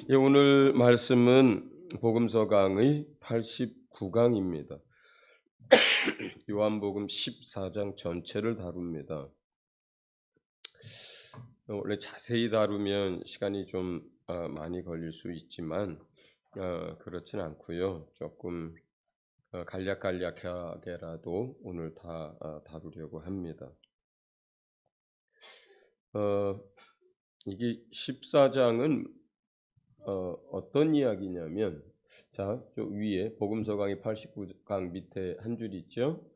예, 오늘 말씀은 복음서 강의 89강입니다. 요한복음 14장 전체를 다룹니다. 원래 자세히 다루면 시간이 좀 많이 걸릴 수 있지만 그렇진 않고요. 조금 간략간략하게라도 오늘 다 다루려고 합니다. 이게 14장은 어떤 이야기냐면, 자, 저 위에 복음서 강의 89강 밑에 한 줄 있죠?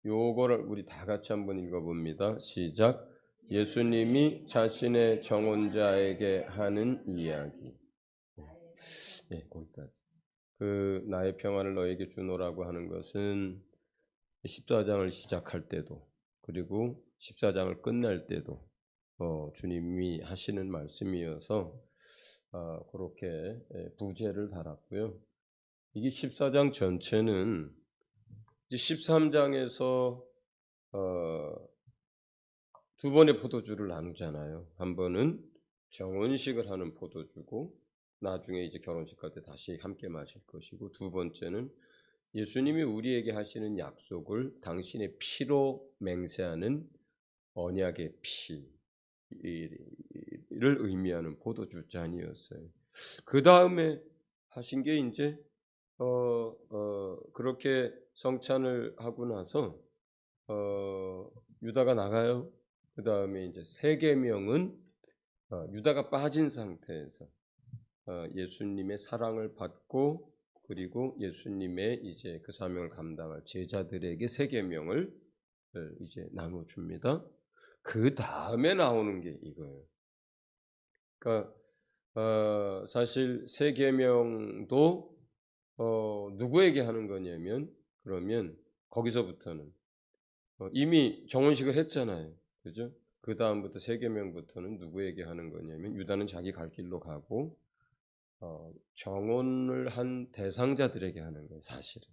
요거를 우리 다 같이 한번 읽어봅니다. 시작. 예수님이 자신의 정혼자에게 하는 이야기. 예, 거기까지. 그 나의 평안을 너에게 주노라고 하는 것은 14장을 시작할 때도 그리고 14장을 끝낼 때도 주님이 하시는 말씀이어서 그렇게 부제를 달았고요. 이게 14장 전체는 이제 13장에서 두 번의 포도주를 나누잖아요. 한 번은 정혼식을 하는 포도주고 나중에 이제 결혼식 갈 때 다시 함께 마실 것이고, 두 번째는 예수님이 우리에게 하시는 약속을 당신의 피로 맹세하는 언약의 피를 의미하는 포도주 잔이었어요. 그 다음에 하신 게 이제 그렇게 성찬을 하고 나서 유다가 나가요. 그 다음에 이제 세 계명은 유다가 빠진 상태에서 예수님의 사랑을 받고, 그리고 예수님의 이제 그 사명을 감당할 제자들에게 세 계명을 이제 나눠 줍니다. 그 다음에 나오는 게 이거예요. 그러니까 사실 세 계명도 누구에게 하는 거냐면, 그러면 거기서부터는 이미 정혼식을 했잖아요. 그죠? 그 다음부터 세 계명부터는 누구에게 하는 거냐면, 유다는 자기 갈 길로 가고 정혼을 한 대상자들에게 하는 거예요, 사실은.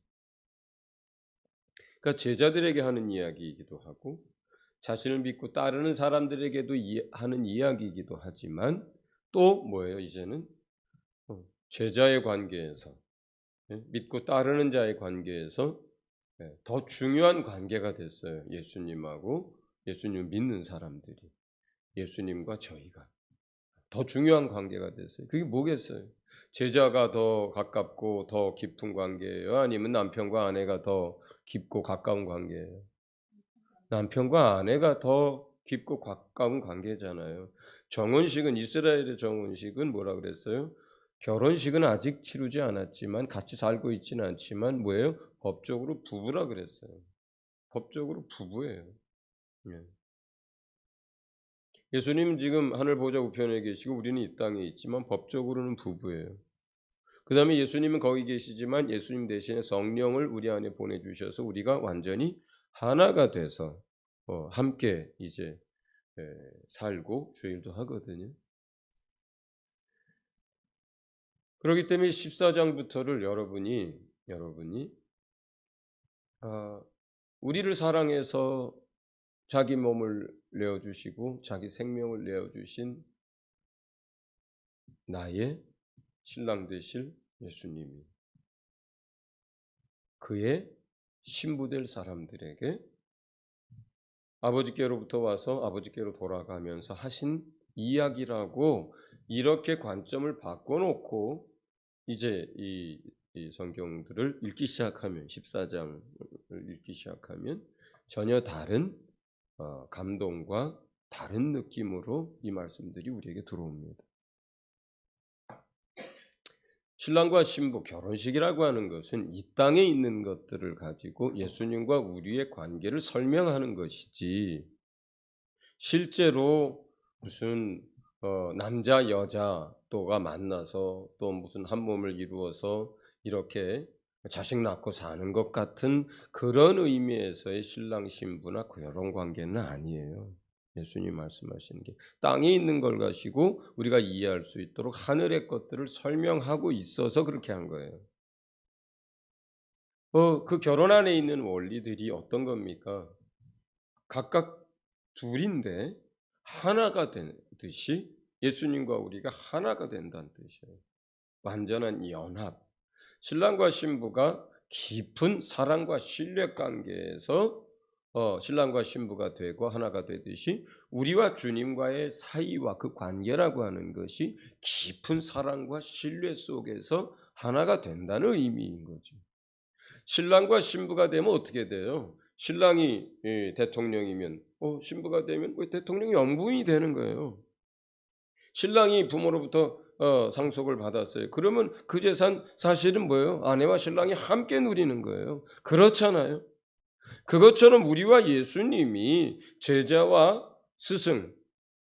그러니까 제자들에게 하는 이야기이기도 하고 자신을 믿고 따르는 사람들에게도 하는 이야기이기도 하지만, 또 뭐예요? 이제는 제자의 관계에서, 믿고 따르는 자의 관계에서 더 중요한 관계가 됐어요. 예수님하고 예수님 믿는 사람들이, 예수님과 저희가 더 중요한 관계가 됐어요. 그게 뭐겠어요? 제자가 더 가깝고 더 깊은 관계예요? 아니면 남편과 아내가 더 깊고 가까운 관계예요? 남편과 아내가 더 깊고 가까운 관계잖아요. 정혼식은, 이스라엘의 정혼식은 뭐라 그랬어요? 결혼식은 아직 치르지 않았지만, 같이 살고 있지는 않지만 뭐예요? 법적으로 부부라 그랬어요. 법적으로 부부예요. 예. 예수님 지금 하늘 보좌 우편에 계시고 우리는 이 땅에 있지만 법적으로는 부부예요. 그 다음에 예수님은 거기 계시지만 예수님 대신에 성령을 우리 안에 보내주셔서 우리가 완전히 하나가 돼서 함께 이제 살고 주일도 하거든요. 그렇기 때문에 14장부터를 여러분이 아, 우리를 사랑해서 자기 몸을 내어주시고 자기 생명을 내어주신 나의 신랑 되실 예수님이 그의 신부될 사람들에게 아버지께로부터 와서 아버지께로 돌아가면서 하신 이야기라고, 이렇게 관점을 바꿔놓고 이제 이 성경들을 읽기 시작하면, 14장을 읽기 시작하면 전혀 다른 감동과 다른 느낌으로 이 말씀들이 우리에게 들어옵니다. 신랑과 신부 결혼식이라고 하는 것은 이 땅에 있는 것들을 가지고 예수님과 우리의 관계를 설명하는 것이지, 실제로 무슨 남자 여자 또가 만나서 또 무슨 한 몸을 이루어서 이렇게 자식 낳고 사는 것 같은 그런 의미에서의 신랑 신부나 그런 관계는 아니에요. 예수님 말씀하시는 게 땅에 있는 걸 가지고 우리가 이해할 수 있도록 하늘의 것들을 설명하고 있어서 그렇게 한 거예요. 그 결혼 안에 있는 원리들이 어떤 겁니까? 각각 둘인데 하나가 되듯이 예수님과 우리가 하나가 된다는 뜻이에요. 완전한 연합. 신랑과 신부가 깊은 사랑과 신뢰 관계에서 신랑과 신부가 되고 하나가 되듯이 우리와 주님과의 사이와 그 관계라고 하는 것이 깊은 사랑과 신뢰 속에서 하나가 된다는 의미인 거죠. 신랑과 신부가 되면 어떻게 돼요? 신랑이 대통령이면 신부가 되면 대통령이 영부인이 되는 거예요. 신랑이 부모로부터 상속을 받았어요. 그러면 그 재산 사실은 뭐예요? 아내와 신랑이 함께 누리는 거예요. 그렇잖아요. 그것처럼 우리와 예수님이 제자와 스승,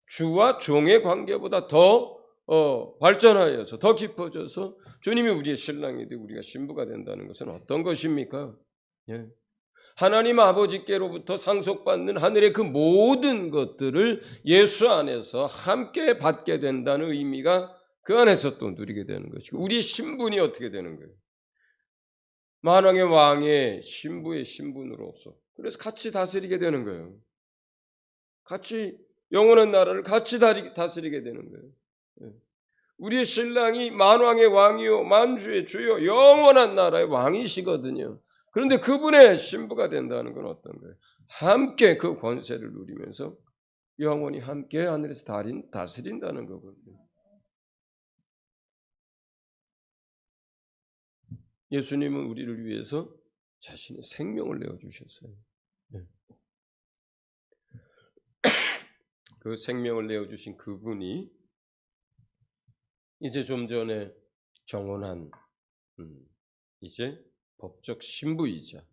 주와 종의 관계보다 더 발전하여서 더 깊어져서 주님이 우리의 신랑이 되고 우리가 신부가 된다는 것은 어떤 것입니까? 예. 하나님 아버지께로부터 상속받는 하늘의 그 모든 것들을 예수 안에서 함께 받게 된다는 의미가 그 안에서 또 누리게 되는 것이고 우리의 신분이 어떻게 되는 거예요? 만왕의 왕의 신부의 신분으로서 그래서 같이 다스리게 되는 거예요. 같이 영원한 나라를 같이 다스리게 되는 거예요. 우리의 신랑이 만왕의 왕이요 만주의 주요 영원한 나라의 왕이시거든요. 그런데 그분의 신부가 된다는 건 어떤 거예요? 함께 그 권세를 누리면서 영원히 함께 하늘에서 다스린다는 거거든요. 예수님은 우리를 위해서 자신의 생명을 내어주셨어요. 그 생명을 내어주신 그분이 이제 좀 전에 정혼한 이제 법적 신부이자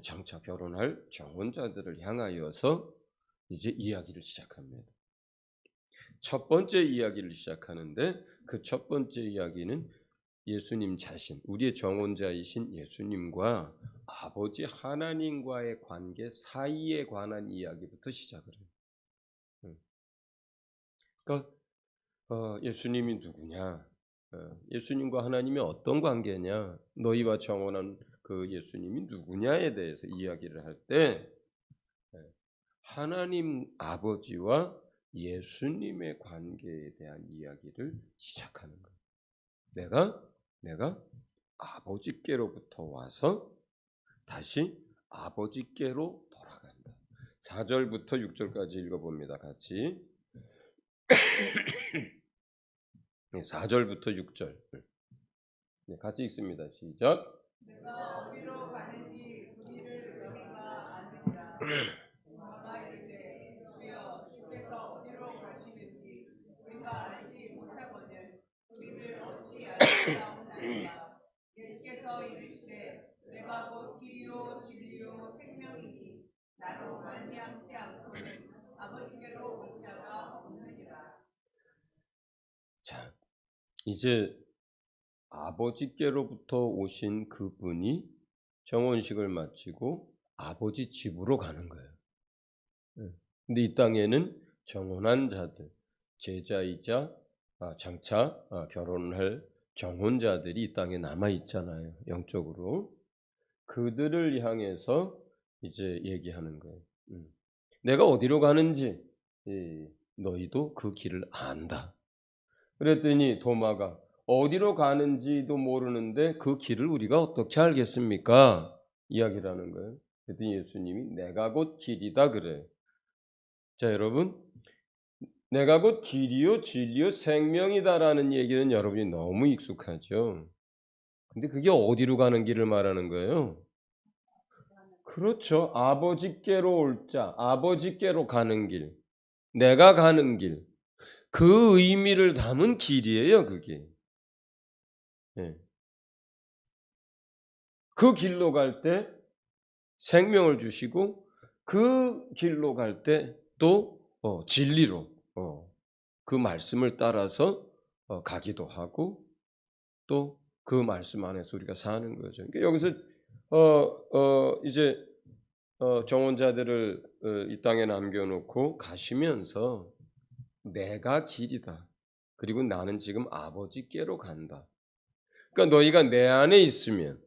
장차 결혼할 정혼자들을 향하여서 이제 이야기를 시작합니다. 첫 번째 이야기를 시작하는데 그 첫 번째 이야기는 예수님 자신, 우리의 정혼자이신 예수님과 아버지 하나님과의 관계 사이에 관한 이야기부터 시작을 해요. 그러니까 예수님이 누구냐? 예수님과 하나님이 어떤 관계냐? 너희와 정혼한 그 예수님이 누구냐에 대해서 이야기를 할 때 하나님 아버지와 예수님의 관계에 대한 이야기를 시작하는 거예요. 내가 아버지께로부터 와서 다시 아버지께로 돌아간다. 4절부터 6절까지 읽어봅니다. 같이 4절부터 6절 같이 읽습니다. 시작. 내가 어디로 가는지 우리를 여기가 아느니라. 우리가 이르되 주여 주께서 어디로 가시는지 우리가 알지 못하거늘 우리를 어찌 알리사옵나이까. 예수께서 이르시되 내가 곧 길이요 진리요 생명이니 나로 말미암지 않고는 아버지께로 올 자가 없느니라. 자, 이제 아버지께로부터 오신 그분이 정혼식을 마치고 아버지 집으로 가는 거예요. 근데 이 땅에는 정혼한 자들, 제자이자 장차 결혼할 정혼자들이 이 땅에 남아 있잖아요. 영적으로. 그들을 향해서 이제 얘기하는 거예요. 내가 어디로 가는지 너희도 그 길을 안다. 그랬더니 도마가 어디로 가는지도 모르는데 그 길을 우리가 어떻게 알겠습니까? 이야기를 하는 거예요. 그랬더니 예수님이 내가 곧 길이다 그래요. 자, 여러분, 내가 곧 길이요 진리요 생명이다라는 얘기는 여러분이 너무 익숙하죠. 근데 그게 어디로 가는 길을 말하는 거예요? 그렇죠. 아버지께로 올 자, 아버지께로 가는 길, 내가 가는 길, 그 의미를 담은 길이에요, 그게. 네. 그 길로 갈 때 생명을 주시고 그 길로 갈 때 또 진리로 그 말씀을 따라서 가기도 하고 또 그 말씀 안에서 우리가 사는 거죠. 그러니까 여기서 이제 정혼자들을 이 땅에 남겨놓고 가시면서 내가 길이다. 그리고 나는 지금 아버지께로 간다. 그러니까 너희가 내 안에 있으면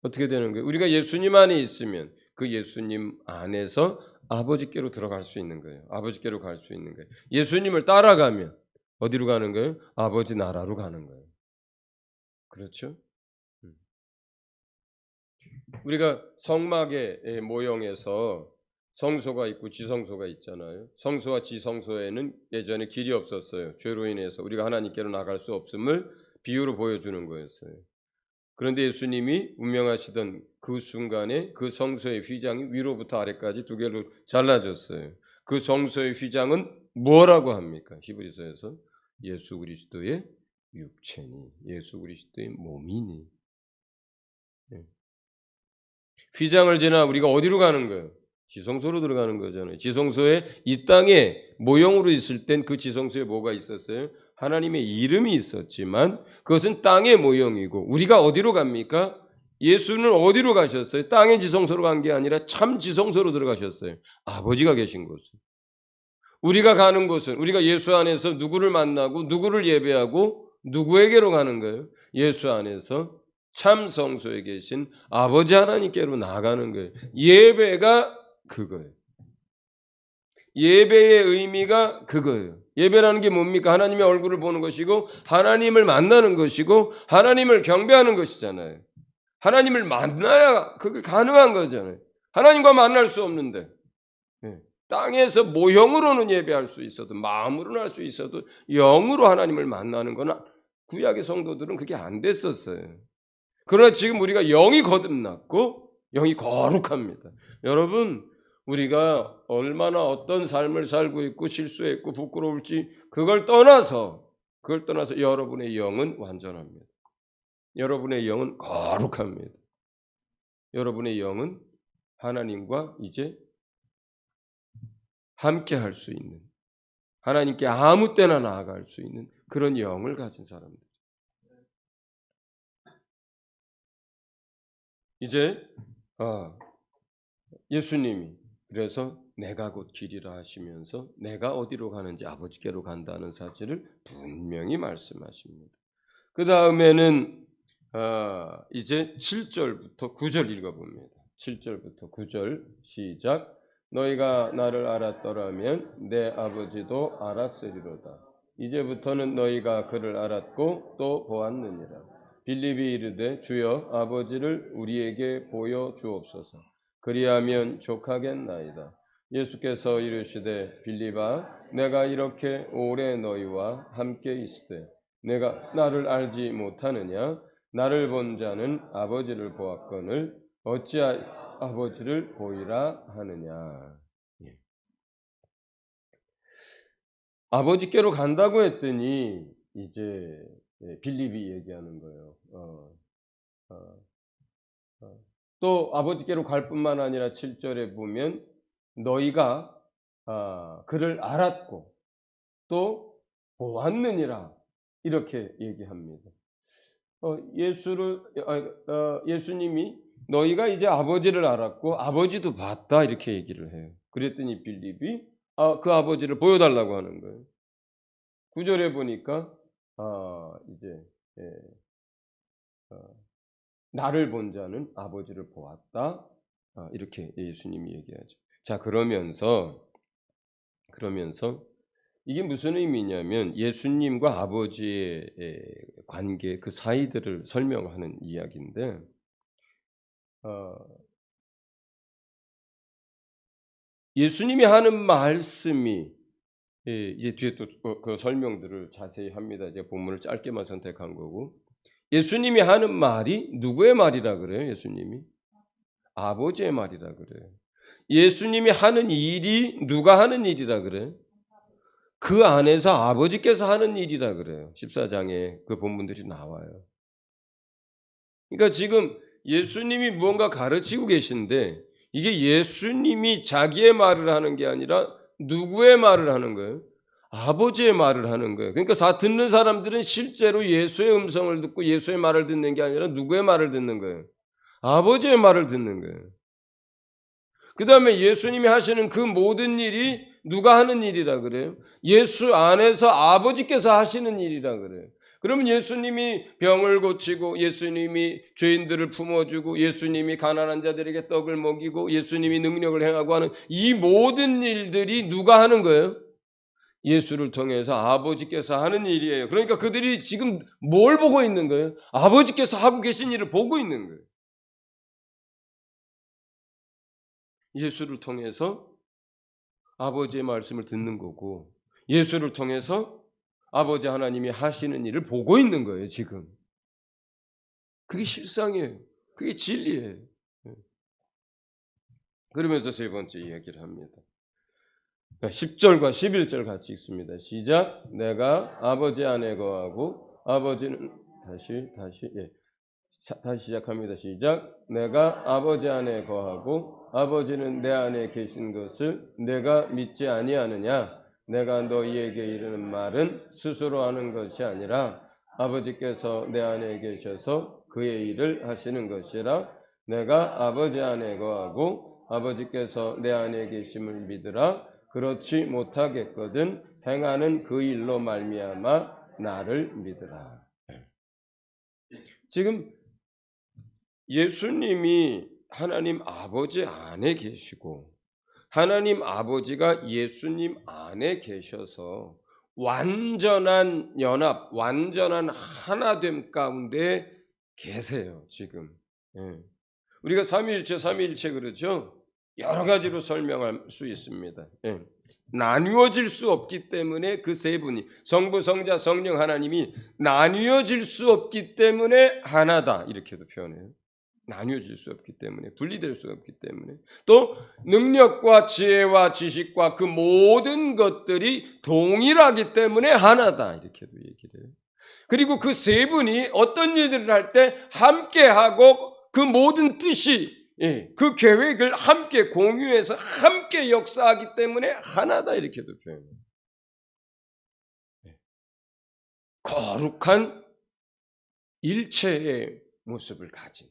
어떻게 되는 거예요? 우리가 예수님 안에 있으면 그 예수님 안에서 아버지께로 들어갈 수 있는 거예요. 아버지께로 갈 수 있는 거예요. 예수님을 따라가면 어디로 가는 거예요? 아버지 나라로 가는 거예요. 그렇죠? 우리가 성막의 모형에서 성소가 있고 지성소가 있잖아요. 성소와 지성소에는 예전에 길이 없었어요. 죄로 인해서 우리가 하나님께로 나갈 수 없음을 비유로 보여주는 거였어요. 그런데 예수님이 운명하시던 그 순간에 그 성소의 휘장이 위로부터 아래까지 두 개로 잘라졌어요. 그 성소의 휘장은 뭐라고 합니까? 히브리서에서 예수 그리스도의 육체니, 예수 그리스도의 몸이니. 휘장을 지나 우리가 어디로 가는 거예요? 지성소로 들어가는 거잖아요. 지성소에 이 땅에 모형으로 있을 땐 그 지성소에 뭐가 있었어요? 하나님의 이름이 있었지만 그것은 땅의 모형이고 우리가 어디로 갑니까? 예수는 어디로 가셨어요? 땅의 지성소로 간 게 아니라 참 지성소로 들어가셨어요. 아버지가 계신 곳은. 우리가 가는 곳은 우리가 예수 안에서 누구를 만나고 누구를 예배하고 누구에게로 가는 거예요? 예수 안에서 참 성소에 계신 아버지 하나님께로 나가는 거예요. 예배가 그거예요. 예배의 의미가 그거예요. 예배라는 게 뭡니까? 하나님의 얼굴을 보는 것이고 하나님을 만나는 것이고 하나님을 경배하는 것이잖아요. 하나님을 만나야 그게 가능한 거잖아요. 하나님과 만날 수 없는데 땅에서 모형으로는 예배할 수 있어도 마음으로는 할 수 있어도 영으로 하나님을 만나는 건 구약의 성도들은 그게 안 됐었어요. 그러나 지금 우리가 영이 거듭났고 영이 거룩합니다. 여러분 우리가 얼마나 어떤 삶을 살고 있고 실수했고 부끄러울지 그걸 떠나서 여러분의 영은 완전합니다. 여러분의 영은 거룩합니다. 여러분의 영은 하나님과 이제 함께 할 수 있는 하나님께 아무 때나 나아갈 수 있는 그런 영을 가진 사람들. 이제 예수님이 그래서 내가 곧 길이라 하시면서 내가 어디로 가는지 아버지께로 간다는 사실을 분명히 말씀하십니다. 그 다음에는 이제 7절부터 9절 읽어봅니다. 7절부터 9절 시작. 너희가 나를 알았더라면 내 아버지도 알았으리로다. 이제부터는 너희가 그를 알았고 또 보았느니라. 빌립이 이르되 주여 아버지를 우리에게 보여 주옵소서. 그리하면 족하겠나이다. 예수께서 이르시되 빌립아 내가 이렇게 오래 너희와 함께 있으되 내가 나를 알지 못하느냐? 나를 본 자는 아버지를 보았거늘 어찌하여 아버지를 보이라 하느냐? 아버지께로 간다고 했더니 이제 빌립이 얘기하는 거예요. 또 아버지께로 갈 뿐만 아니라 7절에 보면 너희가 그를 알았고 또 보았느니라 이렇게 얘기합니다. 예수님이 너희가 이제 아버지를 알았고 아버지도 봤다 이렇게 얘기를 해요. 그랬더니 빌립이 그 아버지를 보여달라고 하는 거예요. 9절에 보니까 이제 나를 본 자는 아버지를 보았다 이렇게 예수님이 얘기하죠. 자 그러면서 이게 무슨 의미냐면 예수님과 아버지의 관계 그 사이들을 설명하는 이야기인데 예수님이 하는 말씀이 이제 뒤에 또 그 설명들을 자세히 합니다. 이제 본문을 짧게만 선택한 거고 예수님이 하는 말이 누구의 말이라 그래요? 예수님이 아버지의 말이라 그래요. 예수님이 하는 일이 누가 하는 일이라 그래요? 그 안에서 아버지께서 하는 일이라 그래요. 14장에 그 본문들이 나와요. 그러니까 지금 예수님이 뭔가 가르치고 계신데 이게 예수님이 자기의 말을 하는 게 아니라 누구의 말을 하는 거예요? 아버지의 말을 하는 거예요. 그러니까 듣는 사람들은 실제로 예수의 음성을 듣고 예수의 말을 듣는 게 아니라 누구의 말을 듣는 거예요? 아버지의 말을 듣는 거예요. 그 다음에 예수님이 하시는 그 모든 일이 누가 하는 일이라 그래요? 예수 안에서 아버지께서 하시는 일이라 그래요. 그러면 예수님이 병을 고치고 예수님이 죄인들을 품어주고 예수님이 가난한 자들에게 떡을 먹이고 예수님이 능력을 행하고 하는 이 모든 일들이 누가 하는 거예요? 예수를 통해서 아버지께서 하는 일이에요. 그러니까 그들이 지금 뭘 보고 있는 거예요? 아버지께서 하고 계신 일을 보고 있는 거예요. 예수를 통해서 아버지의 말씀을 듣는 거고, 예수를 통해서 아버지 하나님이 하시는 일을 보고 있는 거예요, 지금. 그게 실상이에요. 그게 진리예요. 그러면서 세 번째 이야기를 합니다. 10절과 11절 같이 읽습니다. 시작. 내가 아버지 안에 거하고 아버지는 다시 시작합니다. 시작. 내가 아버지 안에 거하고 아버지는 내 안에 계신 것을 내가 믿지 아니하느냐? 내가 너희에게 이르는 말은 스스로 하는 것이 아니라 아버지께서 내 안에 계셔서 그의 일을 하시는 것이라. 내가 아버지 안에 거하고 아버지께서 내 안에 계심을 믿으라. 그렇지 못하겠거든 행하는 그 일로 말미암아 나를 믿으라. 지금 예수님이 하나님 아버지 안에 계시고 하나님 아버지가 예수님 안에 계셔서 완전한 연합, 완전한 하나됨 가운데 계세요, 지금. 우리가 삼위일체 그러죠? 여러 가지로 설명할 수 있습니다. 나뉘어질 수 없기 때문에 그 세 분이, 성부, 성자, 성령 하나님이 나뉘어질 수 없기 때문에 하나다, 이렇게도 표현해요. 나뉘어질 수 없기 때문에, 분리될 수 없기 때문에, 또 능력과 지혜와 지식과 그 모든 것들이 동일하기 때문에 하나다, 이렇게도 얘기를 해요. 그리고 그 세 분이 어떤 일들을 할 때 함께하고 그 모든 뜻이, 그 계획을 함께 공유해서 함께 역사하기 때문에 하나다, 이렇게도 표현해요. 거룩한 일체의 모습을 가진,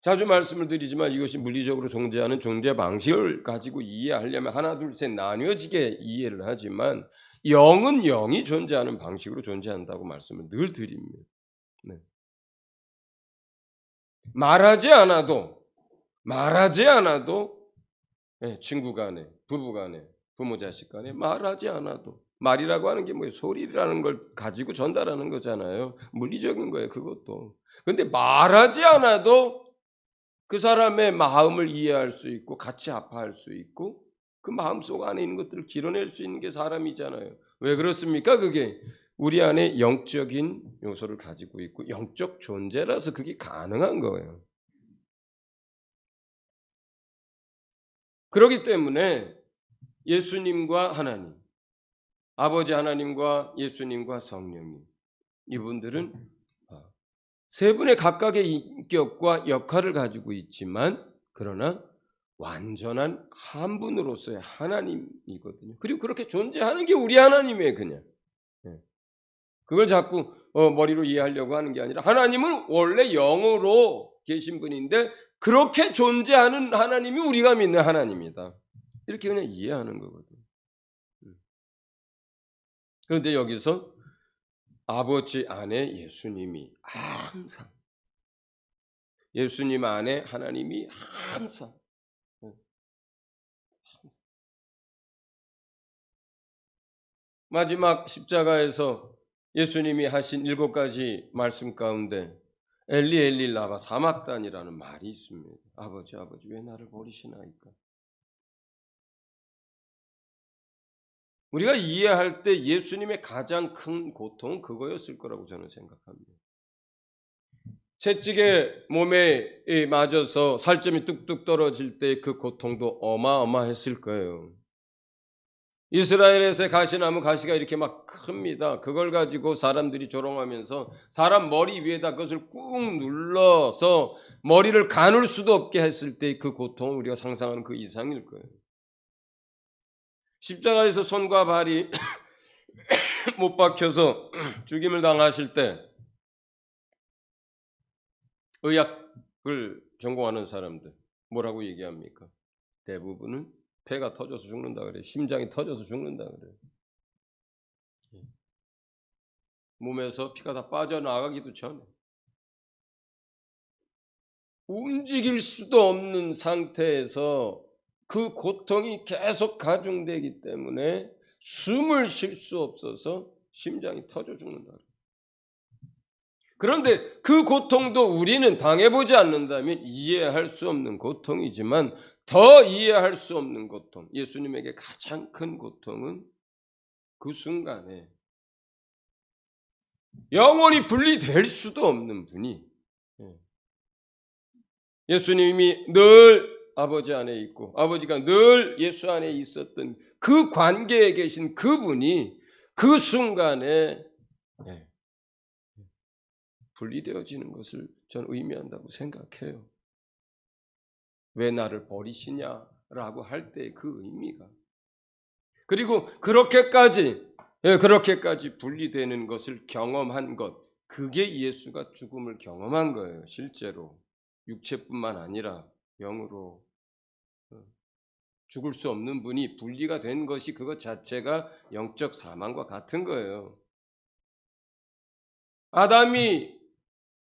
자주 말씀을 드리지만 이것이 물리적으로 존재하는 존재 방식을 가지고 이해하려면 하나 둘 셋 나뉘어지게 이해를 하지만 영은 영이 존재하는 방식으로 존재한다고 말씀을 늘 드립니다. 말하지 않아도 친구 간에, 부부 간에, 부모 자식 간에 말하지 않아도, 말이라고 하는 게 뭐예요? 소리라는 걸 가지고 전달하는 거잖아요. 물리적인 거예요, 그것도. 근데 말하지 않아도 그 사람의 마음을 이해할 수 있고 같이 아파할 수 있고 그 마음속 안에 있는 것들을 길어낼 수 있는 게 사람이잖아요. 왜 그렇습니까? 그게 우리 안에 영적인 요소를 가지고 있고 영적 존재라서 그게 가능한 거예요. 그렇기 때문에 예수님과 하나님, 아버지 하나님과 예수님과 성령님, 이분들은 세 분의 각각의 인격과 역할을 가지고 있지만 그러나 완전한 한 분으로서의 하나님이거든요. 그리고 그렇게 존재하는 게 우리 하나님이에요, 그냥. 그걸 자꾸 머리로 이해하려고 하는 게 아니라 하나님은 원래 영으로 계신 분인데 그렇게 존재하는 하나님이 우리가 믿는 하나님이다. 이렇게 그냥 이해하는 거거든요. 그런데 여기서 아버지 안에 예수님이 항상, 예수님 안에 하나님이 항상, 마지막 십자가에서 예수님이 하신 7가지 말씀 가운데 엘리 엘리 라마 사막단이라는 말이 있습니다. 아버지 아버지 왜 나를 버리시나이까. 우리가 이해할 때 예수님의 가장 큰 고통은 그거였을 거라고 저는 생각합니다. 채찍에 몸에 맞아서 살점이 뚝뚝 떨어질 때 그 고통도 어마어마했을 거예요. 이스라엘에서의 가시나무 가시가 이렇게 막 큽니다. 그걸 가지고 사람들이 조롱하면서 사람 머리 위에다 그것을 꾹 눌러서 머리를 가눌 수도 없게 했을 때 그 고통은 우리가 상상하는 그 이상일 거예요. 십자가에서 손과 발이 못 박혀서 죽임을 당하실 때 의학을 전공하는 사람들 뭐라고 얘기합니까? 대부분은 폐가 터져서 죽는다 그래요. 심장이 터져서 죽는다 그래요. 몸에서 피가 다 빠져나가기도 전에 움직일 수도 없는 상태에서 그 고통이 계속 가중되기 때문에 숨을 쉴 수 없어서 심장이 터져 죽는다. 그런데 그 고통도 우리는 당해보지 않는다면 이해할 수 없는 고통이지만 더 이해할 수 없는 고통, 예수님에게 가장 큰 고통은 그 순간에 영원히 분리될 수도 없는 분이, 예수님이 늘 아버지 안에 있고 아버지가 늘 예수 안에 있었던 그 관계에 계신 그분이 그 순간에 분리되어지는 것을 저는 의미한다고 생각해요. 왜 나를 버리시냐라고 할 때 그 의미가, 그리고 그렇게까지 분리되는 것을 경험한 것, 그게 예수가 죽음을 경험한 거예요. 실제로 육체뿐만 아니라 영으로 죽을 수 없는 분이 분리가 된 것이 그것 자체가 영적 사망과 같은 거예요. 아담이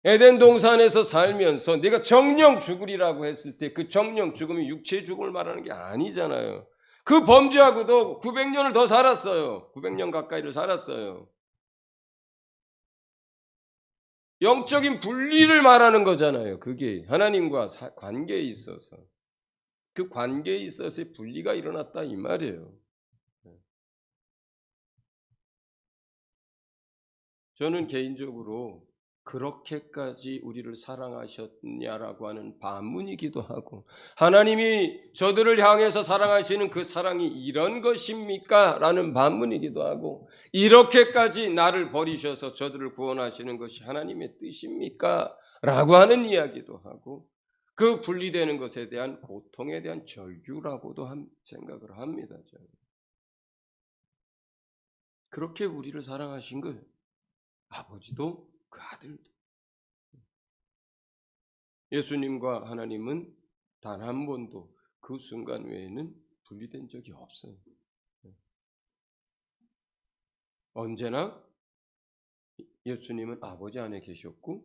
에덴 동산에서 살면서 내가 정령 죽으리라고 했을 때 그 정령 죽음이 육체의 죽음을 말하는 게 아니잖아요. 그 범죄하고도 900년을 더 살았어요. 900년 가까이를 살았어요. 영적인 분리를 말하는 거잖아요. 그게 하나님과 관계에 있어서, 그 관계에 있어서의 분리가 일어났다 이 말이에요. 저는 개인적으로 그렇게까지 우리를 사랑하셨냐라고 하는 반문이기도 하고, 하나님이 저들을 향해서 사랑하시는 그 사랑이 이런 것입니까? 라는 반문이기도 하고, 이렇게까지 나를 버리셔서 저들을 구원하시는 것이 하나님의 뜻입니까? 라고 하는 이야기도 하고, 그 분리되는 것에 대한 고통에 대한 절규라고도 생각을 합니다. 저는. 그렇게 우리를 사랑하신 거예요. 아버지도 그 아들도. 예수님과 하나님은 단 한 번도 그 순간 외에는 분리된 적이 없어요. 언제나 예수님은 아버지 안에 계셨고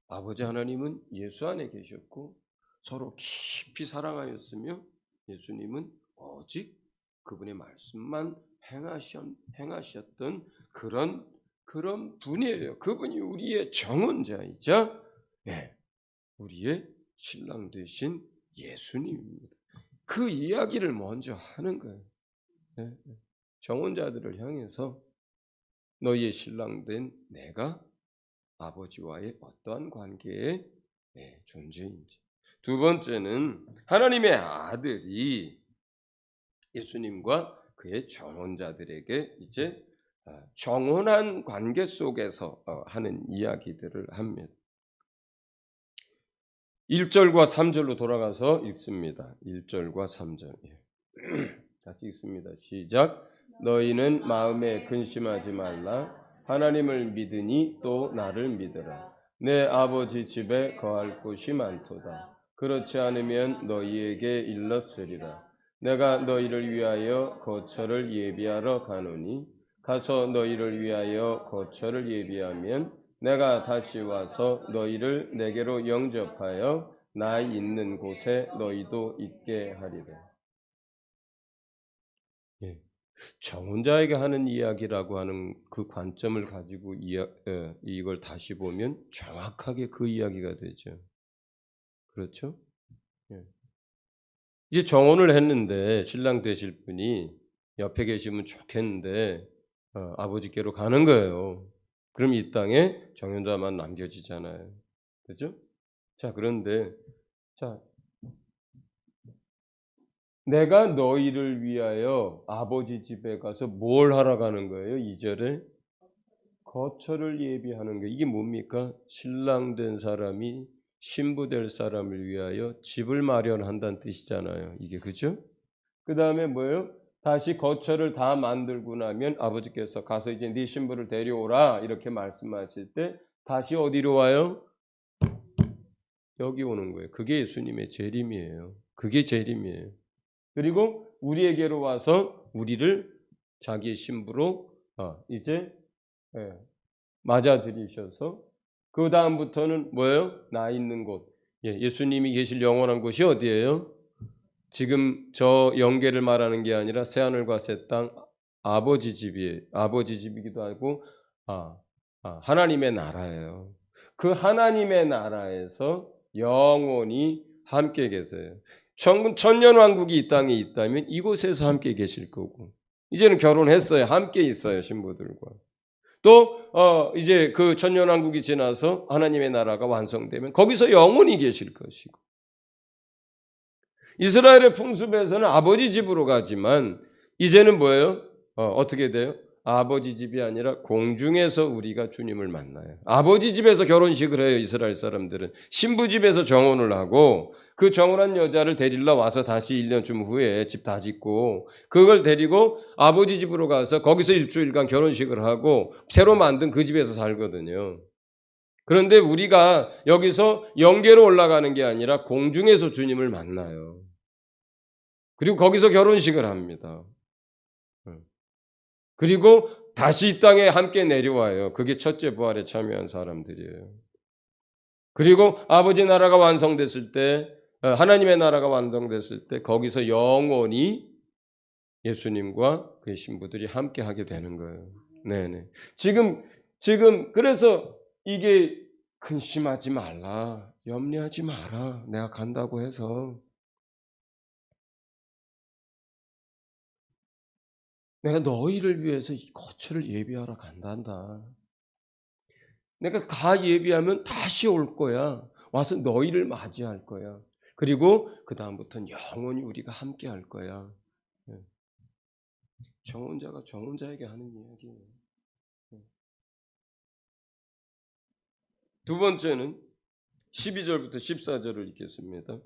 아버지 하나님은 예수 안에 계셨고 서로 깊이 사랑하였으며 예수님은 오직 그분의 말씀만 행하셨던 그런 분이에요. 그분이 우리의 정언자이자 우리의 신랑 되신 예수님입니다. 그 이야기를 먼저 하는 거예요. 정언자들을 향해서 너희의 신랑 된 내가 아버지와의 어떠한 관계의 존재인지. 두 번째는 하나님의 아들이 예수님과 그의 정언자들에게 이제 정혼한 관계 속에서 하는 이야기들을 합니다. 1절과 3절로 돌아가서 읽습니다. 1절과 3절. 같이 읽습니다. 시작. 너희는 마음에 근심하지 말라. 하나님을 믿으니 또 나를 믿으라. 내 아버지 집에 거할 곳이 많도다. 그렇지 않으면 너희에게 일렀으리라. 내가 너희를 위하여 거처를 예비하러 가노니 가서 너희를 위하여 거처를 예비하면 내가 다시 와서 너희를 내게로 영접하여 나 있는 곳에 너희도 있게 하리라. 정혼자에게 하는 이야기라고 하는 그 관점을 가지고 이걸 다시 보면 정확하게 그 이야기가 되죠. 그렇죠? 이제 정혼을 했는데 신랑 되실 분이 옆에 계시면 좋겠는데 아버지께로 가는 거예요. 그럼 이 땅에 정혼자만 남겨지잖아요. 그렇죠? 자, 그런데 내가 너희를 위하여 아버지 집에 가서 뭘 하러 가는 거예요? 2절에 거처를 예비하는 게 이게 뭡니까? 신랑 된 사람이 신부 될 사람을 위하여 집을 마련한다는 뜻이잖아요. 이게 그죠? 그 다음에 뭐예요? 다시 거처를 다 만들고 나면 아버지께서 가서 이제 네 신부를 데려오라 이렇게 말씀하실 때 다시 어디로 와요? 여기 오는 거예요. 그게 예수님의 재림이에요. 그게 재림이에요. 그리고 우리에게로 와서 우리를 자기의 신부로 이제 맞아들이셔서 그 다음부터는 뭐예요? 나 있는 곳. 예수님이 계실 영원한 곳이 어디예요? 지금 저 영계를 말하는 게 아니라 새하늘과 새 땅 아버지 집이기도 하고 하나님의 나라예요. 그 하나님의 나라에서 영원히 함께 계세요. 천년왕국이 이 땅에 있다면 이곳에서 함께 계실 거고, 이제는 결혼했어요. 함께 있어요, 신부들과. 또 이제 그 천년왕국이 지나서 하나님의 나라가 완성되면 거기서 영원히 계실 것이고, 이스라엘의 풍습에서는 아버지 집으로 가지만 이제는 뭐예요? 어떻게 돼요? 아버지 집이 아니라 공중에서 우리가 주님을 만나요. 아버지 집에서 결혼식을 해요, 이스라엘 사람들은. 신부 집에서 정혼을 하고, 그 정혼한 여자를 데리러 와서 다시 1년쯤 후에 집 다 짓고, 그걸 데리고 아버지 집으로 가서 거기서 일주일간 결혼식을 하고 새로 만든 그 집에서 살거든요. 그런데 우리가 여기서 영계로 올라가는 게 아니라 공중에서 주님을 만나요. 그리고 거기서 결혼식을 합니다. 그리고 다시 이 땅에 함께 내려와요. 그게 첫째 부활에 참여한 사람들이에요. 그리고 아버지 나라가 완성됐을 때, 하나님의 나라가 완성됐을 때 거기서 영원히 예수님과 그의 신부들이 함께 하게 되는 거예요. 네네. 지금 그래서 이게 근심하지 말라, 염려하지 마라, 내가 간다고 해서 내가 너희를 위해서 거처를 예비하러 간단다. 내가 다 예비하면 다시 올 거야. 와서 너희를 맞이할 거야. 그리고 그 다음부터는 영원히 우리가 함께 할 거야. 정혼자가 정혼자에게 하는 이야기예요. 두 번째는 12절부터 14절을 읽겠습니다.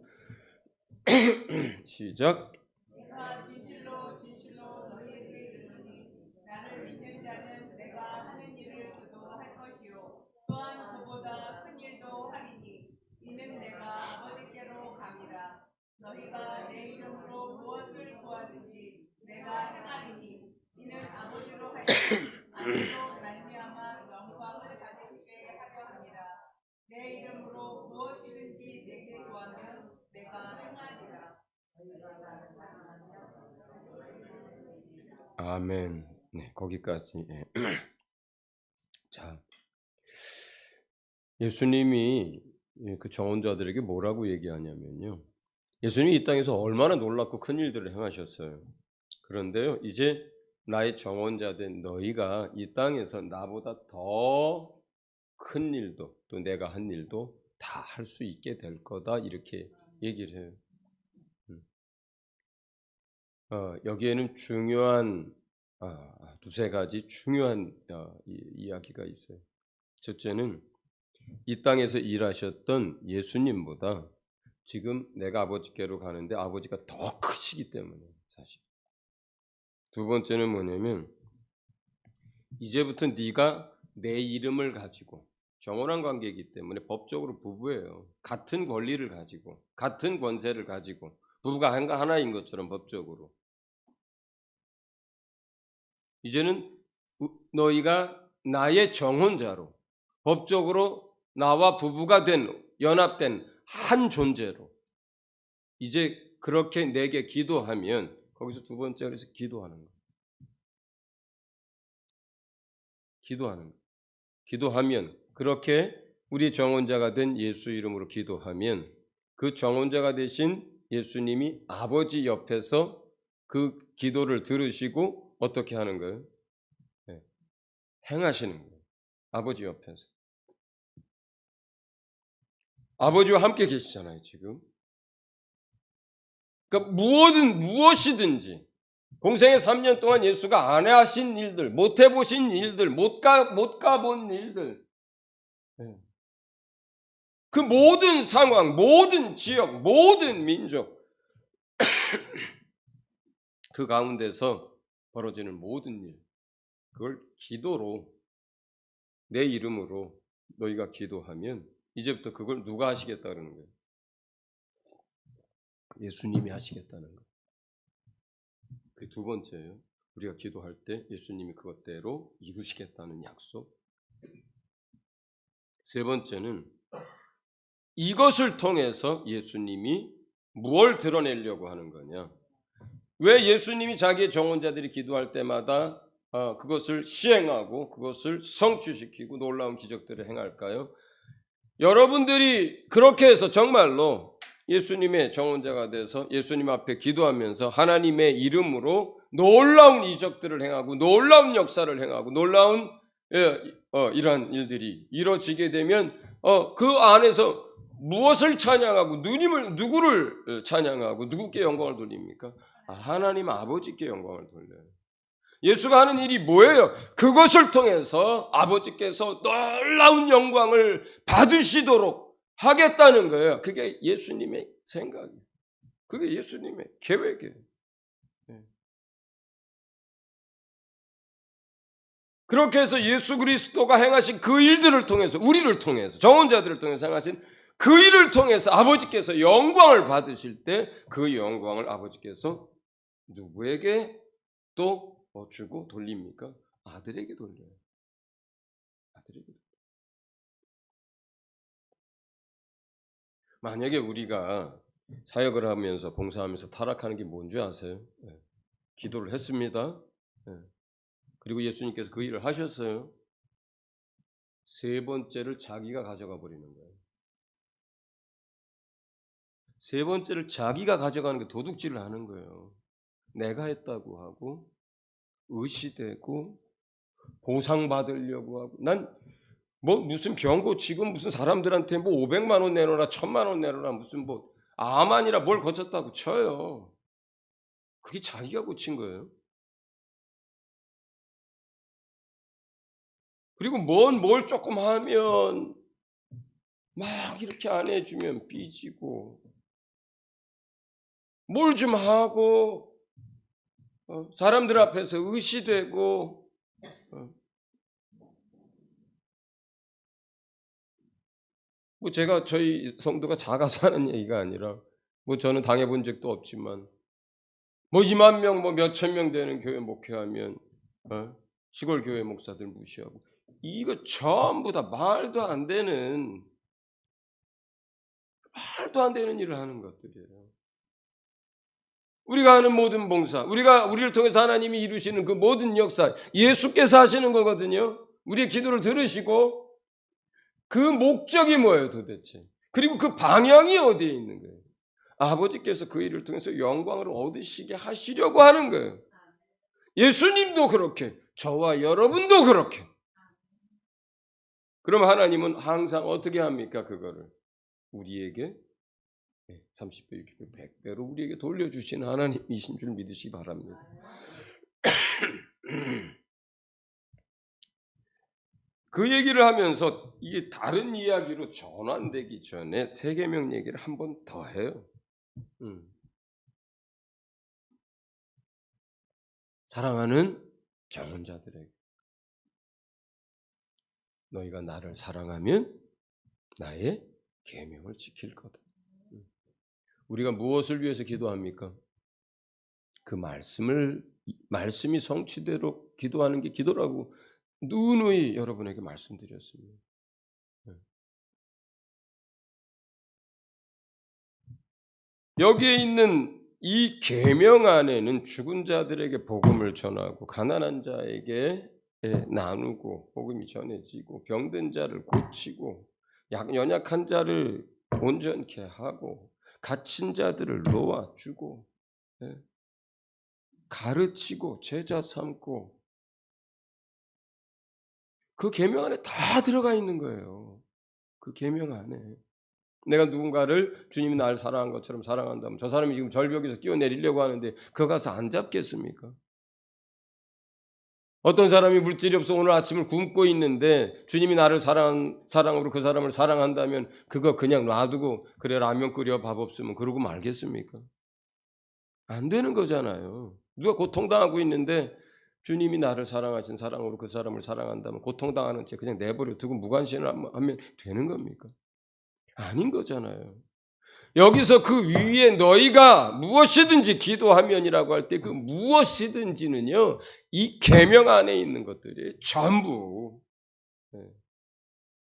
시작. 내가 진실로 진실로 너희에게 이르노니 나를 믿는 자는 내가 하는 일을 그도 할 것이요 또한 그보다 큰 일도 하리니 이는 내가 아버지께로 감이라. 너희가 내 이름으로 무엇을 구하든지 내가 행하리니 이는 아버지로 하여금 아들로 말미암아 영광을 받으시게 하려 함이라. 내 이름으로 무엇이든지 내게 구하면 내가 행하리라. 아멘. 네, 거기까지. 자, 예수님이 그 정혼자들에게 뭐라고 얘기하냐면요. 예수님이 이 땅에서 얼마나 놀랍고 큰 일들을 행하셨어요. 그런데요, 이제 나의 정혼자된 너희가 이 땅에서 나보다 더 큰 일도, 또 내가 한 일도 다 할 수 있게 될 거다, 이렇게 얘기를 해요. 여기에는 중요한 두세 가지 중요한 이야기가 있어요. 첫째는 이 땅에서 일하셨던 예수님보다 지금 내가 아버지께로 가는데 아버지가 더 크시기 때문에, 사실. 두 번째는 뭐냐면 이제부터 네가 내 이름을 가지고, 정혼한 관계이기 때문에 법적으로 부부예요. 같은 권리를 가지고, 같은 권세를 가지고, 부부가 하나인 것처럼 법적으로. 이제는 너희가 나의 정혼자로, 법적으로 나와 부부가 된, 연합된 한 존재로, 이제 그렇게 내게 기도하면, 거기서 두 번째로 해서 기도하는 거예요. 기도하면, 그렇게 우리 정혼자가 된 예수 이름으로 기도하면 그 정혼자가 되신 예수님이 아버지 옆에서 그 기도를 들으시고 어떻게 하는 거예요? 네, 행하시는 거예요. 아버지 옆에서. 아버지와 함께 계시잖아요, 지금. 그러니까 무엇이든지 공생의 3년 동안 예수가 안 하신 일들, 못 해보신 일들, 못 가본 일들, 그 모든 상황, 모든 지역, 모든 민족, 그 가운데서 벌어지는 모든 일, 그걸 기도로, 내 이름으로 너희가 기도하면 이제부터 그걸 누가 하시겠다 그러는 거예요? 예수님이 하시겠다는 거예요. 그 두 번째예요. 우리가 기도할 때 예수님이 그것대로 이루시겠다는 약속. 세 번째는 이것을 통해서 예수님이 무엇을 드러내려고 하는 거냐? 왜 예수님이 자기의 정언자들이 기도할 때마다 그것을 시행하고 그것을 성취시키고 놀라운 기적들을 행할까요? 여러분들이 그렇게 해서 정말로 예수님의 정언자가 돼서 예수님 앞에 기도하면서 하나님의 이름으로 놀라운 이적들을 행하고 놀라운 역사를 행하고 놀라운 이러한 일들이 이루어지게 되면 그 안에서 무엇을 찬양하고 누구를 찬양하고 누구께 영광을 돌립니까? 하나님 아버지께 영광을 돌려요. 예수가 하는 일이 뭐예요? 그것을 통해서 아버지께서 놀라운 영광을 받으시도록 하겠다는 거예요. 그게 예수님의 생각이에요. 그게 예수님의 계획이에요. 그렇게 해서 예수 그리스도가 행하신 그 일들을 통해서 우리를 통해서 정언자들을 통해서 행하신 그 일을 통해서 아버지께서 영광을 받으실 때 그 영광을 아버지께서 누구에게 또 주고 돌립니까? 아들에게 돌려요. 아들에게. 만약에 우리가 사역을 하면서 봉사하면서 타락하는 게 뭔지 아세요? 기도를 했습니다. 그리고 예수님께서 그 일을 하셨어요. 세 번째를 자기가 가져가 버리는 거예요. 세 번째를 자기가 가져가는 게 도둑질을 하는 거예요. 내가 했다고 하고 의시되고 보상받으려고 하고 난 뭐 무슨 병 고치고 무슨 사람들한테 뭐 500만 원 내놓으라 1000만 원 내놓으라 무슨 뭐 암아니라 뭘 고쳤다고 쳐요. 그게 자기가 고친 거예요. 그리고 뭘 조금 하면 막 이렇게 안 해주면 삐지고 뭘 좀 하고 사람들 앞에서 의시되고 뭐 제가 저희 성도가 작아서 하는 얘기가 아니라 뭐 저는 당해본 적도 없지만 뭐 2만 명 뭐 몇천 명 되는 교회 목회하면 시골 교회 목사들 무시하고 이거 전부 다 말도 안 되는 일을 하는 것들이에요. 우리가 하는 모든 봉사, 우리를 통해서 하나님이 이루시는 그 모든 역사, 예수께서 하시는 거거든요. 우리의 기도를 들으시고 그 목적이 뭐예요 도대체? 그리고 그 방향이 어디에 있는 거예요? 아버지께서 그 일을 통해서 영광을 얻으시게 하시려고 하는 거예요. 예수님도 그렇게, 저와 여러분도 그렇게. 그럼 하나님은 항상 어떻게 합니까? 그거를 우리에게 30배, 60배, 100배로 우리에게 돌려주시는 하나님이신 줄 믿으시기 바랍니다. 그 얘기를 하면서 이게 다른 이야기로 전환되기 전에 세계명 얘기를 한 번 더 해요. 사랑하는 정언자들에게 너희가 나를 사랑하면 나의 계명을 지킬 거다. 우리가 무엇을 위해서 기도합니까? 그 말씀이 성취대로 기도하는 게 기도라고 누누이 여러분에게 말씀드렸습니다. 여기에 있는 이 계명 안에는 죽은 자들에게 복음을 전하고 가난한 자에게 나누고 복음이 전해지고 병든 자를 고치고 연약한 자를 온전케 하고 갇힌 자들을 놓아주고 가르치고 제자 삼고 그 계명 안에 다 들어가 있는 거예요. 그 계명 안에 내가 누군가를 주님이 나를 사랑한 것처럼 사랑한다면 저 사람이 지금 절벽에서 뛰어내리려고 하는데 그거 가서 안 잡겠습니까? 어떤 사람이 물질이 없어 오늘 아침을 굶고 있는데 주님이 나를 사랑으로 그 사람을 사랑한다면 그거 그냥 놔두고 그래 라면 끓여 밥 없으면 그러고 말겠습니까? 안 되는 거잖아요. 누가 고통당하고 있는데 주님이 나를 사랑하신 사랑으로 그 사람을 사랑한다면 고통당하는 채 그냥 내버려 두고 무관심을 하면 되는 겁니까? 아닌 거잖아요. 여기서 그 위에 너희가 무엇이든지 기도하면이라고 할 때 그 무엇이든지는요. 이 계명 안에 있는 것들이 전부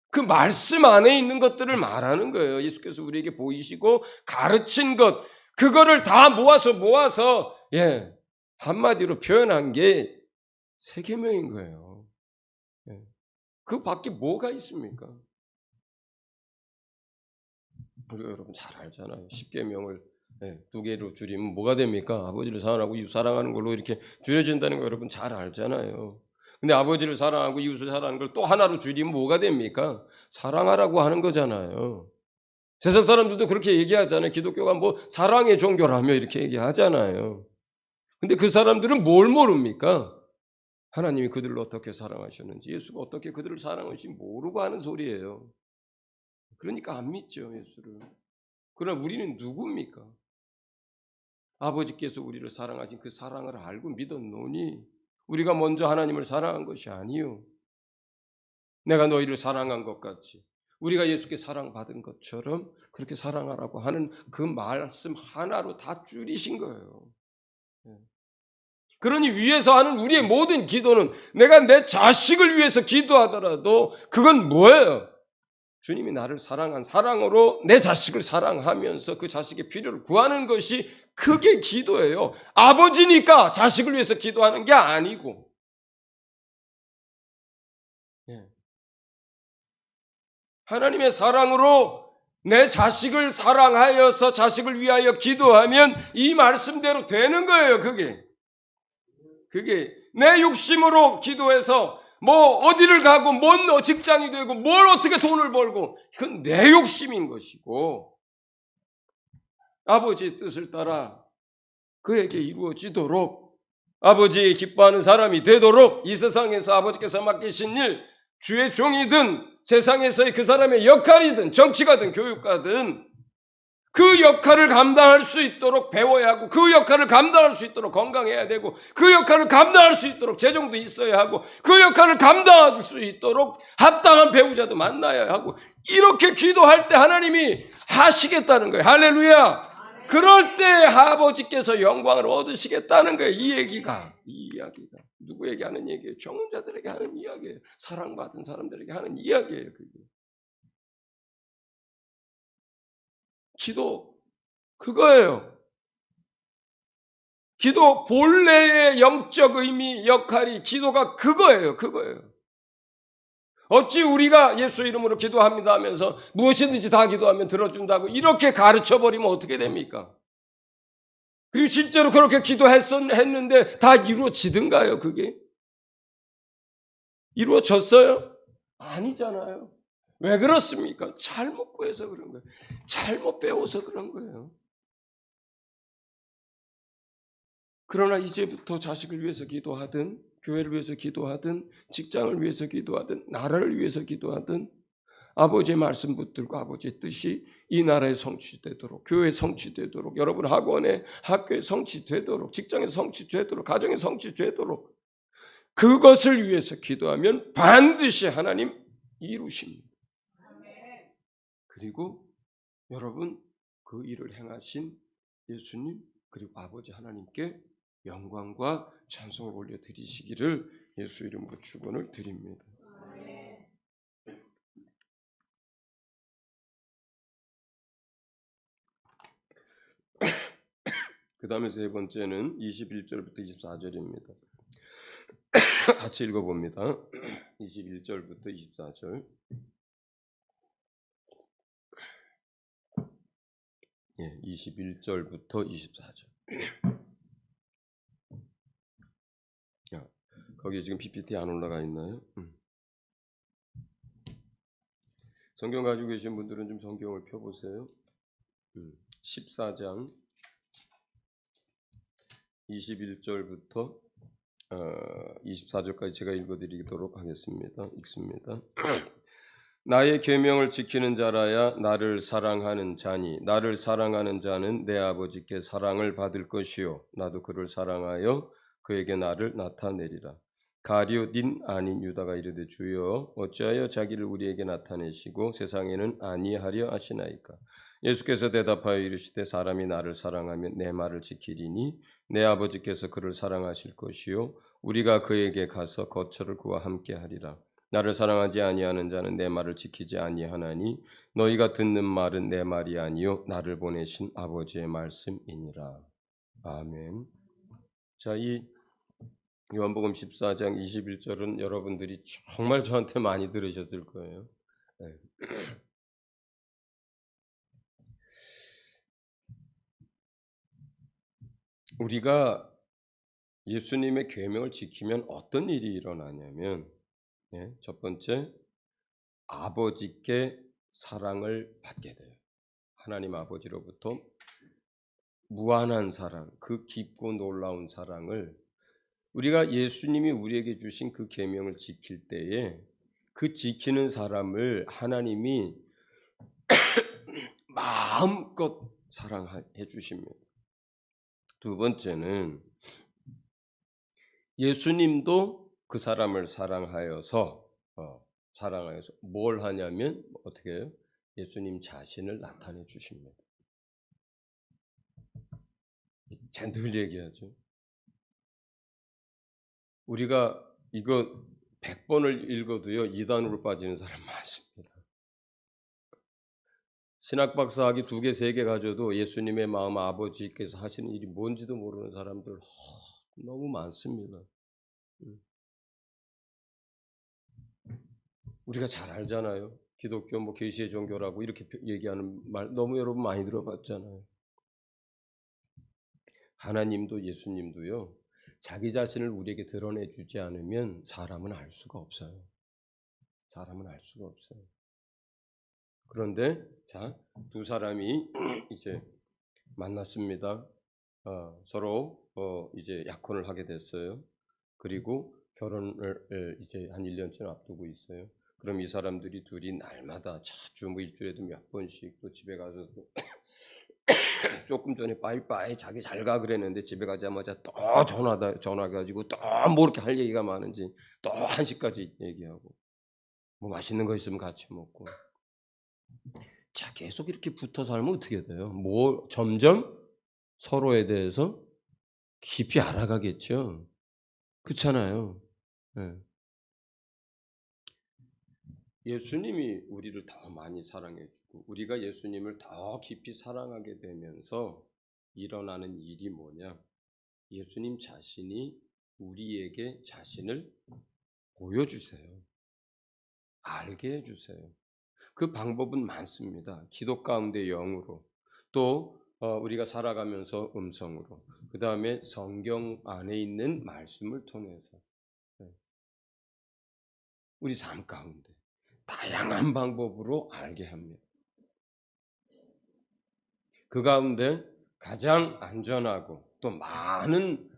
그 말씀 안에 있는 것들을 말하는 거예요. 예수께서 우리에게 보이시고 가르친 것 그거를 다 모아서 한마디로 표현한 게 세계명인 거예요. 그 밖에 뭐가 있습니까? 우리가 여러분 잘 알잖아요. 10계명을 2개로 줄이면 뭐가 됩니까? 아버지를 사랑하고 이웃 사랑하는 걸로 이렇게 줄여진다는 거 여러분 잘 알잖아요. 근데 아버지를 사랑하고 이웃을 사랑하는 걸 또 하나로 줄이면 뭐가 됩니까? 사랑하라고 하는 거잖아요. 세상 사람들도 그렇게 얘기하잖아요. 기독교가 뭐 사랑의 종교라며 이렇게 얘기하잖아요. 근데 그 사람들은 뭘 모릅니까? 하나님이 그들을 어떻게 사랑하셨는지, 예수가 어떻게 그들을 사랑하는지 모르고 하는 소리예요. 그러니까 안 믿죠, 예수를. 그러나 우리는 누굽니까? 아버지께서 우리를 사랑하신 그 사랑을 알고 믿었노니 우리가 먼저 하나님을 사랑한 것이 아니요. 내가 너희를 사랑한 것 같이 우리가 예수께 사랑받은 것처럼 그렇게 사랑하라고 하는 그 말씀 하나로 다 줄이신 거예요. 그러니 위에서 하는 우리의 모든 기도는 내가 내 자식을 위해서 기도하더라도 그건 뭐예요? 주님이 나를 사랑한 사랑으로 내 자식을 사랑하면서 그 자식의 필요를 구하는 것이 그게 기도예요. 아버지니까 자식을 위해서 기도하는 게 아니고. 하나님의 사랑으로 내 자식을 사랑하여서 자식을 위하여 기도하면 이 말씀대로 되는 거예요. 그게 내 욕심으로 기도해서 뭐 어디를 가고 뭔 직장이 되고 뭘 어떻게 돈을 벌고 그건 내 욕심인 것이고 아버지의 뜻을 따라 그에게 이루어지도록 아버지의 기뻐하는 사람이 되도록 이 세상에서 아버지께서 맡기신 일 주의 종이든 세상에서의 그 사람의 역할이든 정치가든 교육가든 그 역할을 감당할 수 있도록 배워야 하고 그 역할을 감당할 수 있도록 건강해야 되고 그 역할을 감당할 수 있도록 재정도 있어야 하고 그 역할을 감당할 수 있도록 합당한 배우자도 만나야 하고 이렇게 기도할 때 하나님이 하시겠다는 거예요. 할렐루야. 그럴 때 아버지께서 영광을 얻으시겠다는 거예요. 이 이야기가 누구에게 하는 얘기예요? 정자들에게 하는 이야기예요. 사랑받은 사람들에게 하는 이야기예요. 그게. 기도 그거예요. 기도 본래의 영적 의미, 역할이 기도가 그거예요. 어찌 우리가 예수 이름으로 기도합니다 하면서 무엇이든지 다 기도하면 들어준다고 이렇게 가르쳐버리면 어떻게 됩니까? 그리고 실제로 그렇게 기도했는데 다 이루어지든가요? 그게? 이루어졌어요? 아니잖아요. 왜 그렇습니까? 잘못 구해서 그런 거예요. 잘못 배워서 그런 거예요. 그러나 이제부터 자식을 위해서 기도하든 교회를 위해서 기도하든 직장을 위해서 기도하든 나라를 위해서 기도하든 아버지의 말씀 붙들고 아버지의 뜻이 이 나라에 성취되도록 교회에 성취되도록 여러분 학원에 학교에 성취되도록 직장에 성취되도록 가정에 성취되도록 그것을 위해서 기도하면 반드시 하나님 이루십니다. 그리고 여러분 그 일을 행하신 예수님 그리고 아버지 하나님께 영광과 찬송을 올려드리시기를 예수 이름으로 축원을 드립니다. 그 다음에 세 번째는 21절부터 24절입니다. 같이 읽어봅니다. 21절부터 24절. 21절부터 24절. 거기 지금 PPT 안 올라가 있나요? 성경 가지고 계신 분들은 좀 성경을 펴보세요. 14장 21절부터 24절까지 제가 읽어드리도록 하겠습니다. 읽습니다. 나의 계명을 지키는 자라야 나를 사랑하는 자니 나를 사랑하는 자는 내 아버지께 사랑을 받을 것이요 나도 그를 사랑하여 그에게 나를 나타내리라. 가룟 아닌 유다가 이르되 주여 어찌하여 자기를 우리에게 나타내시고 세상에는 아니하려 하시나이까. 예수께서 대답하여 이르시되 사람이 나를 사랑하면 내 말을 지키리니 내 아버지께서 그를 사랑하실 것이요 우리가 그에게 가서 거처를 그와 함께 하리라. 나를 사랑하지 아니하는 자는 내 말을 지키지 아니하나니 너희가 듣는 말은 내 말이 아니요 나를 보내신 아버지의 말씀이니라. 아멘. 자, 이 요한복음 14장 21절은 여러분들이 정말 저한테 많이 들으셨을 거예요. 네. 우리가 예수님의 계명을 지키면 어떤 일이 일어나냐면, 첫 번째, 아버지께 사랑을 받게 돼요. 하나님 아버지로부터 무한한 사랑, 그 깊고 놀라운 사랑을 우리가 예수님이 우리에게 주신 그 계명을 지킬 때에 그 지키는 사람을 하나님이 마음껏 사랑해 주십니다. 두 번째는 예수님도 그 사람을 사랑하여서 뭘 하냐면 어떻게 해요? 예수님 자신을 나타내 주십니다. 제가 늘 얘기하죠. 우리가 이거 100번을 읽어도요 2단으로 빠지는 사람 많습니다. 신학 박사 학위 2개, 3개 가져도 예수님의 마음 아버지께서 하시는 일이 뭔지도 모르는 사람들 너무 많습니다. 우리가 잘 알잖아요. 기독교 뭐 계시의 종교라고 이렇게 얘기하는 말 너무 여러분 많이 들어봤잖아요. 하나님도 예수님도요. 자기 자신을 우리에게 드러내 주지 않으면 사람은 알 수가 없어요. 사람은 알 수가 없어요. 그런데 자, 두 사람이 이제 만났습니다. 서로 이제 약혼을 하게 됐어요. 그리고 결혼을 이제 한 1년쯤 앞두고 있어요. 그럼 이 사람들이 둘이 날마다 자주 뭐 일주일에도 몇 번씩 또 집에 가서도 조금 전에 빠이빠이 자기 잘 가 그랬는데 집에 가자마자 또 전화 가지고 또 뭐 이렇게 할 얘기가 많은지 또 1시까지 얘기하고 뭐 맛있는 거 있으면 같이 먹고 자 계속 이렇게 붙어 살면 어떻게 돼요? 뭐 점점 서로에 대해서 깊이 알아가겠죠. 그렇잖아요. 예. 예수님이 우리를 더 많이 사랑해 주고 우리가 예수님을 더 깊이 사랑하게 되면서 일어나는 일이 뭐냐? 예수님 자신이 우리에게 자신을 보여주세요. 알게 해주세요. 그 방법은 많습니다. 기도 가운데 영으로 또 우리가 살아가면서 음성으로 그 다음에 성경 안에 있는 말씀을 통해서 우리 삶 가운데 다양한 방법으로 알게 합니다. 그 가운데 가장 안전하고 또 많은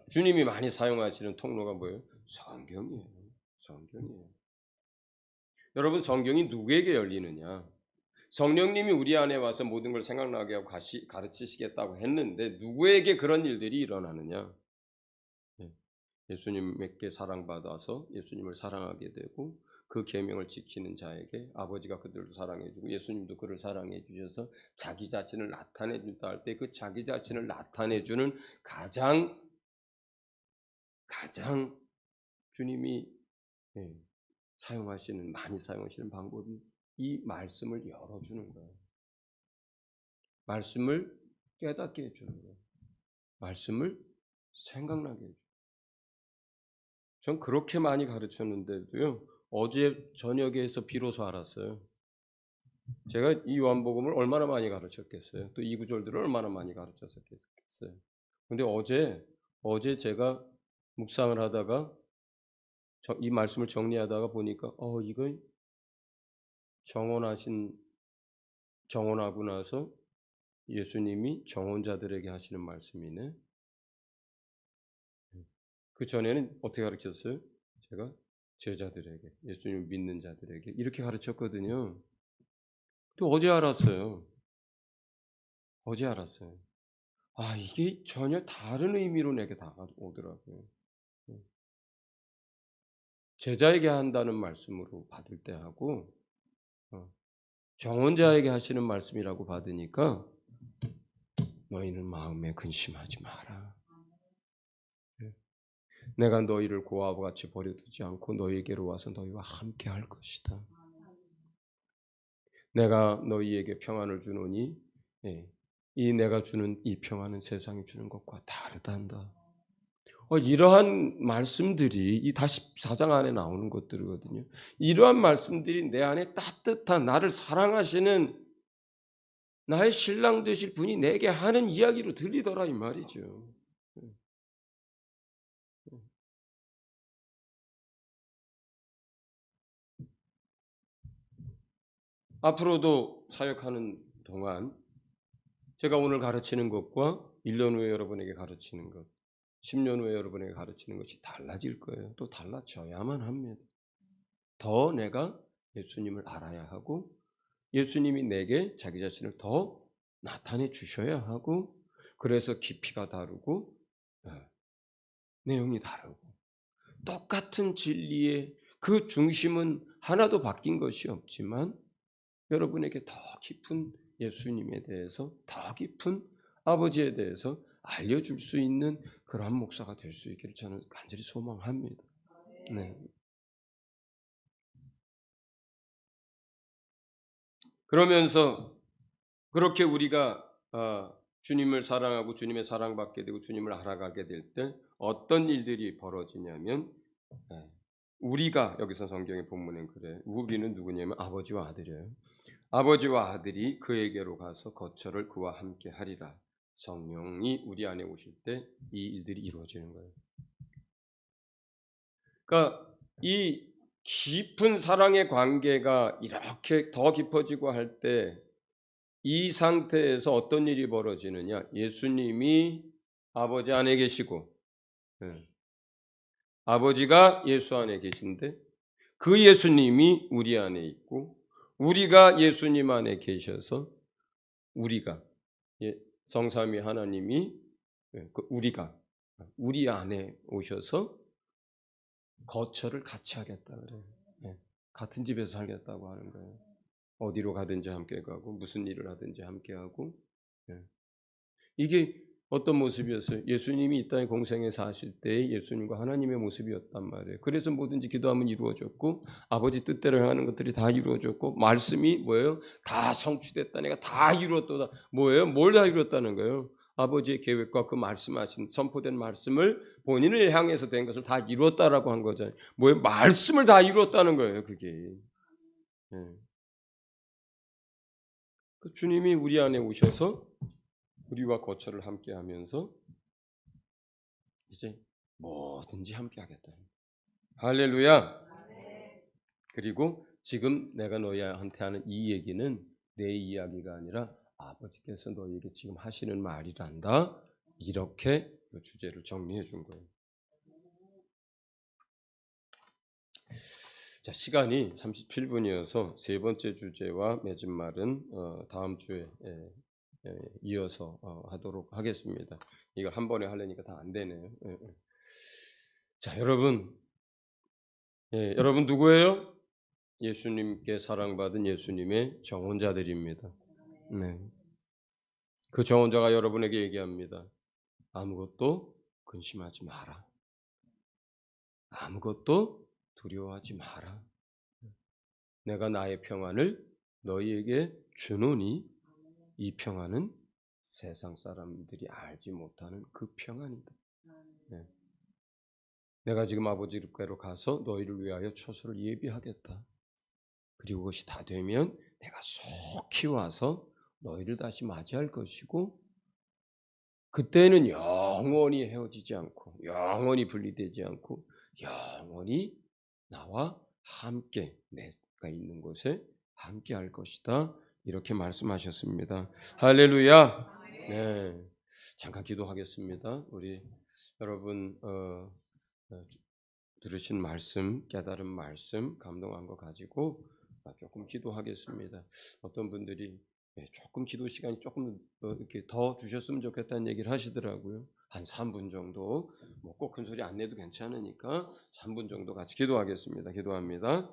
주님이 많이 사용하시는 통로가 뭐예요? 성경이에요. 성경이에요. 여러분 성경이 누구에게 열리느냐? 성령님이 우리 안에 와서 모든 걸 생각나게 하고 가르치시겠다고 했는데 누구에게 그런 일들이 일어나느냐? 예수님께 사랑받아서 예수님을 사랑하게 되고 그 계명을 지키는 자에게 아버지가 그들을 사랑해 주고 예수님도 그를 사랑해 주셔서 자기 자신을 나타내 준다 할 때 그 자기 자신을 나타내 주는 가장 주님이 많이 사용하시는 방법이 이 말씀을 열어주는 거예요. 말씀을 깨닫게 해주는 거예요. 말씀을 생각나게 해주는 거예요. 전 그렇게 많이 가르쳤는데도요. 어제 저녁에서 비로소 알았어요. 제가 이 요한복음을 얼마나 많이 가르쳤겠어요. 또 이 구절들을 얼마나 많이 가르쳤었겠어요. 근데 어제 제가 묵상을 하다가 이 말씀을 정리하다가 보니까 이거 정언하고 나서 예수님이 정언자들에게 하시는 말씀이네. 그 전에는 어떻게 가르쳤어요? 제가 제자들에게, 예수님을 믿는 자들에게 이렇게 가르쳤거든요. 또 어제 알았어요. 이게 전혀 다른 의미로 내게 다가오더라고요. 제자에게 한다는 말씀으로 받을 때하고 정언자에게 하시는 말씀이라고 받으니까 너희는 마음에 근심하지 마라. 내가 너희를 고아와 같이 버려두지 않고 너희에게로 와서 너희와 함께 할 것이다. 내가 너희에게 평안을 주노니 이 내가 주는 이 평안은 세상이 주는 것과 다르단다. 이러한 말씀들이 이 다시 4장 안에 나오는 것들이거든요. 이러한 말씀들이 내 안에 따뜻한 나를 사랑하시는 나의 신랑 되실 분이 내게 하는 이야기로 들리더라 이 말이죠. 앞으로도 사역하는 동안 제가 오늘 가르치는 것과 1년 후에 여러분에게 가르치는 것, 10년 후에 여러분에게 가르치는 것이 달라질 거예요. 또 달라져야만 합니다. 더 내가 예수님을 알아야 하고 예수님이 내게 자기 자신을 더 나타내 주셔야 하고 그래서 깊이가 다르고 내용이 다르고 똑같은 진리의 그 중심은 하나도 바뀐 것이 없지만 여러분에게 더 깊은 예수님에 대해서 더 깊은 아버지에 대해서 알려줄 수 있는 그러한 목사가 될 수 있기를 저는 간절히 소망합니다. 네. 그러면서 그렇게 우리가 주님을 사랑하고 주님의 사랑받게 되고 주님을 알아가게 될 때 어떤 일들이 벌어지냐면 우리가 여기서 성경의 본문엔 그래. 우리는 누구냐면 아버지와 아들이에요. 아버지와 아들이 그에게로 가서 거처를 그와 함께 하리라. 성령이 우리 안에 오실 때 이 일들이 이루어지는 거예요. 그러니까 이 깊은 사랑의 관계가 이렇게 더 깊어지고 할 때 이 상태에서 어떤 일이 벌어지느냐? 예수님이 아버지 안에 계시고 아버지가 예수 안에 계신데 그 예수님이 우리 안에 있고 우리가 예수님 안에 계셔서 우리가 성삼위 하나님이 우리가 우리 안에 오셔서 거처를 같이 하겠다 그래요. 같은 집에서 살겠다고 하는 거예요. 어디로 가든지 함께 가고 무슨 일을 하든지 함께 하고 이게 어떤 모습이었어요? 예수님이 이 땅에 공생에 사실 때 예수님과 하나님의 모습이었단 말이에요. 그래서 뭐든지 기도하면 이루어졌고 아버지 뜻대로 행하는 것들이 다 이루어졌고 말씀이 뭐예요? 다 성취됐다. 내가 다 이루었다. 뭐예요? 뭘 다 이루었다는 거예요? 아버지의 계획과 그 말씀하신 선포된 말씀을 본인을 향해서 된 것을 다 이루었다라고 한 거잖아요. 뭐예요? 말씀을 다 이루었다는 거예요. 그게. 그 주님이 우리 안에 오셔서 우리와 거처를 함께 하면서 이제 뭐든지 함께 하겠다. 할렐루야. 그리고 지금 내가 너희한테 하는 이 얘기는 내 이야기가 아니라 아버지께서 너희에게 지금 하시는 말이란다. 이렇게 그 주제를 정리해 준 거예요. 자, 시간이 37분이어서 세 번째 주제와 맺은 말은 다음 주에 이어서 하도록 하겠습니다. 이걸 한 번에 하려니까 다 안 되네요. 자, 여러분 누구예요? 예수님께 사랑받은 예수님의 정혼자들입니다. 네. 그 정혼자가 여러분에게 얘기합니다. 아무것도 근심하지 마라. 아무것도 두려워하지 마라. 내가 나의 평안을 너희에게 주노니 이 평안은 세상 사람들이 알지 못하는 그 평안이다. 네. 내가 지금 아버지께로 가서 너희를 위하여 처소를 예비하겠다. 그리고 그것이 다 되면 내가 속히 와서 너희를 다시 맞이할 것이고 그때는 영원히 헤어지지 않고 영원히 분리되지 않고 영원히 나와 함께 내가 있는 곳에 함께 할 것이다. 이렇게 말씀하셨습니다. 할렐루야. 네, 잠깐 기도하겠습니다. 우리 여러분 들으신 말씀, 깨달은 말씀, 감동한 거 가지고 조금 기도하겠습니다. 어떤 분들이 조금 기도 시간이 조금 이렇게 더 주셨으면 좋겠다는 얘기를 하시더라고요. 한 3분 정도, 뭐 꼭 큰 소리 안 내도 괜찮으니까 3분 정도 같이 기도하겠습니다. 기도합니다.